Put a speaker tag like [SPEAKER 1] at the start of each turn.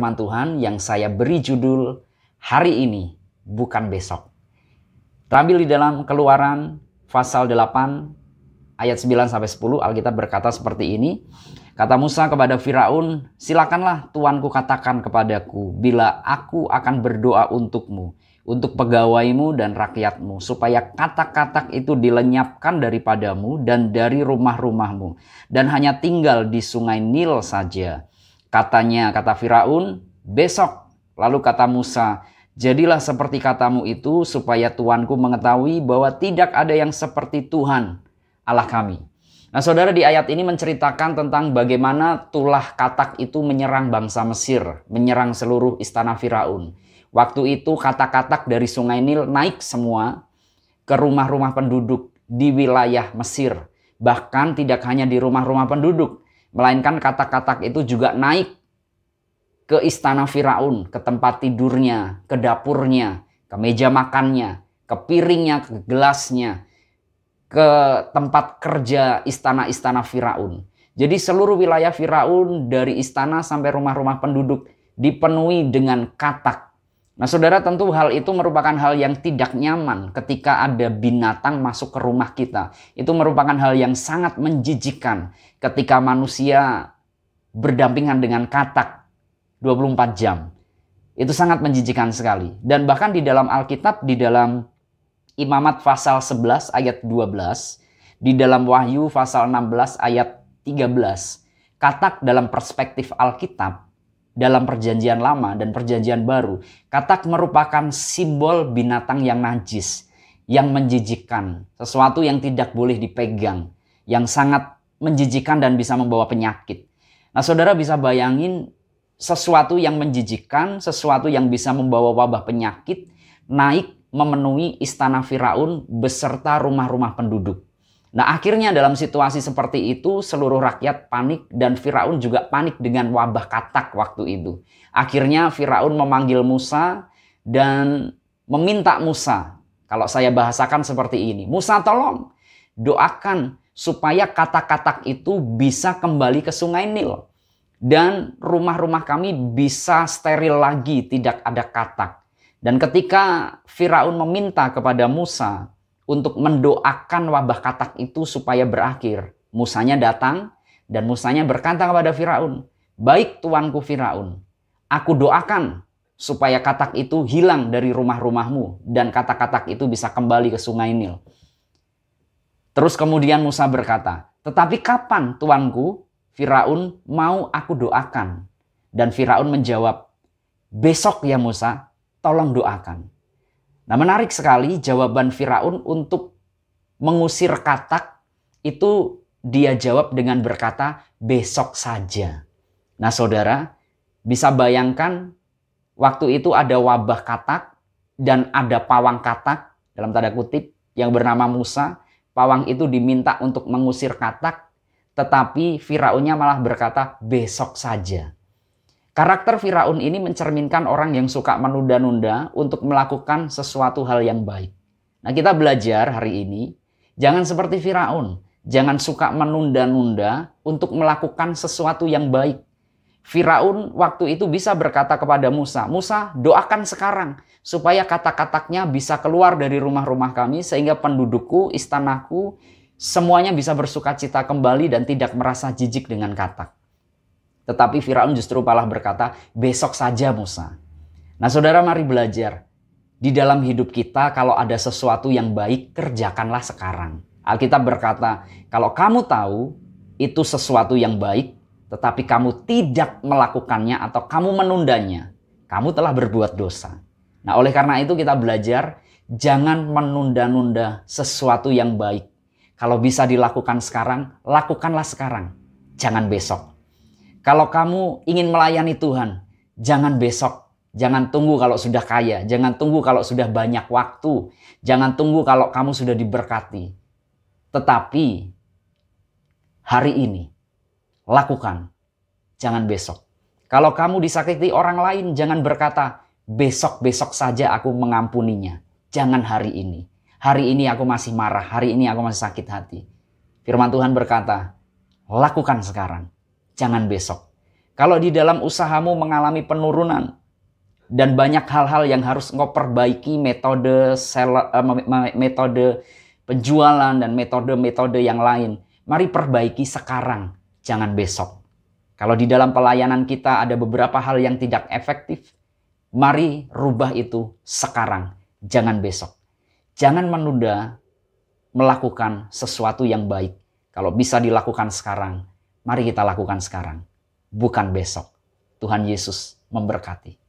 [SPEAKER 1] firman Tuhan yang saya beri judul Hari Ini Bukan Besok. Terambil di dalam Keluaran pasal 8 ayat 9-10, Alkitab berkata seperti ini. Kata Musa kepada Firaun, silakanlah tuanku katakan kepadaku bila aku akan berdoa untukmu, untuk pegawaimu dan rakyatmu, supaya katak-katak itu dilenyapkan daripadamu dan dari rumah-rumahmu, dan hanya tinggal di sungai Nil saja. Katanya, kata Firaun, besok. Lalu kata Musa, jadilah seperti katamu itu, supaya tuanku mengetahui bahwa tidak ada yang seperti Tuhan Allah kami. Nah saudara, di ayat ini menceritakan tentang bagaimana tulah katak itu menyerang bangsa Mesir, menyerang seluruh istana Firaun. Waktu itu katak-katak dari sungai Nil naik semua ke rumah-rumah penduduk di wilayah Mesir. Bahkan tidak hanya di rumah-rumah penduduk, melainkan katak-katak itu juga naik ke istana Firaun, ke tempat tidurnya, ke dapurnya, ke meja makannya, ke piringnya, ke gelasnya, ke tempat kerja istana-istana Firaun. Jadi seluruh wilayah Firaun dari istana sampai rumah-rumah penduduk dipenuhi dengan katak. Nah saudara, tentu hal itu merupakan hal yang tidak nyaman ketika ada binatang masuk ke rumah kita. Itu merupakan hal yang sangat menjijikkan ketika manusia berdampingan dengan katak 24 jam. Itu sangat menjijikkan sekali. Dan bahkan di dalam Alkitab, di dalam Imamat pasal 11 ayat 12, di dalam Wahyu pasal 16 ayat 13, katak dalam perspektif Alkitab, dalam perjanjian lama dan perjanjian baru, katak merupakan simbol binatang yang najis, yang menjijikkan, sesuatu yang tidak boleh dipegang, yang sangat menjijikkan dan bisa membawa penyakit. Nah saudara bisa bayangin sesuatu yang menjijikkan, sesuatu yang bisa membawa wabah penyakit, naik memenuhi istana Firaun beserta rumah-rumah penduduk. Nah akhirnya dalam situasi seperti itu seluruh rakyat panik dan Firaun juga panik dengan wabah katak waktu itu. Akhirnya Firaun memanggil Musa dan meminta Musa, kalau saya bahasakan seperti ini, Musa tolong doakan supaya katak-katak itu bisa kembali ke sungai Nil. Dan rumah-rumah kami bisa steril lagi, tidak ada katak. Dan ketika Firaun meminta kepada Musa untuk mendoakan wabah katak itu supaya berakhir, Musanya datang dan Musanya berkata kepada Firaun, baik tuanku Firaun, aku doakan supaya katak itu hilang dari rumah-rumahmu dan katak-katak itu bisa kembali ke sungai Nil. Terus kemudian Musa berkata, tetapi kapan tuanku Firaun mau aku doakan? Dan Firaun menjawab, besok ya Musa, tolong doakan. Nah menarik sekali jawaban Firaun untuk mengusir katak itu, dia jawab dengan berkata besok saja. Nah saudara bisa bayangkan waktu itu ada wabah katak dan ada pawang katak dalam tanda kutip yang bernama Musa. Pawang itu diminta untuk mengusir katak, tetapi Firaunnya malah berkata besok saja. Karakter Firaun ini mencerminkan orang yang suka menunda-nunda untuk melakukan sesuatu hal yang baik. Nah kita belajar hari ini, jangan seperti Firaun. Jangan suka menunda-nunda untuk melakukan sesuatu yang baik. Firaun waktu itu bisa berkata kepada Musa, Musa doakan sekarang supaya katak-kataknya bisa keluar dari rumah-rumah kami sehingga pendudukku, istanaku, semuanya bisa bersukacita kembali dan tidak merasa jijik dengan katak. Tetapi Firaun justru malah berkata, besok saja Musa. Nah saudara, mari belajar. Di dalam hidup kita kalau ada sesuatu yang baik, kerjakanlah sekarang. Alkitab berkata, kalau kamu tahu itu sesuatu yang baik, tetapi kamu tidak melakukannya atau kamu menundanya, kamu telah berbuat dosa. Nah oleh karena itu kita belajar, jangan menunda-nunda sesuatu yang baik. Kalau bisa dilakukan sekarang, lakukanlah sekarang. Jangan besok. Kalau kamu ingin melayani Tuhan, jangan besok. Jangan tunggu kalau sudah kaya. Jangan tunggu kalau sudah banyak waktu. Jangan tunggu kalau kamu sudah diberkati. Tetapi hari ini, lakukan. Jangan besok. Kalau kamu disakiti orang lain, jangan berkata, besok-besok saja aku mengampuninya. Jangan hari ini. Hari ini aku masih marah. Hari ini aku masih sakit hati. Firman Tuhan berkata, lakukan sekarang. Jangan besok. Kalau di dalam usahamu mengalami penurunan dan banyak hal-hal yang harus engkau perbaiki, metode penjualan dan metode-metode yang lain, mari perbaiki sekarang, jangan besok. Kalau di dalam pelayanan kita ada beberapa hal yang tidak efektif, mari rubah itu sekarang, jangan besok. Jangan menunda melakukan sesuatu yang baik. Kalau bisa dilakukan sekarang, mari kita lakukan sekarang, bukan besok. Tuhan Yesus memberkati.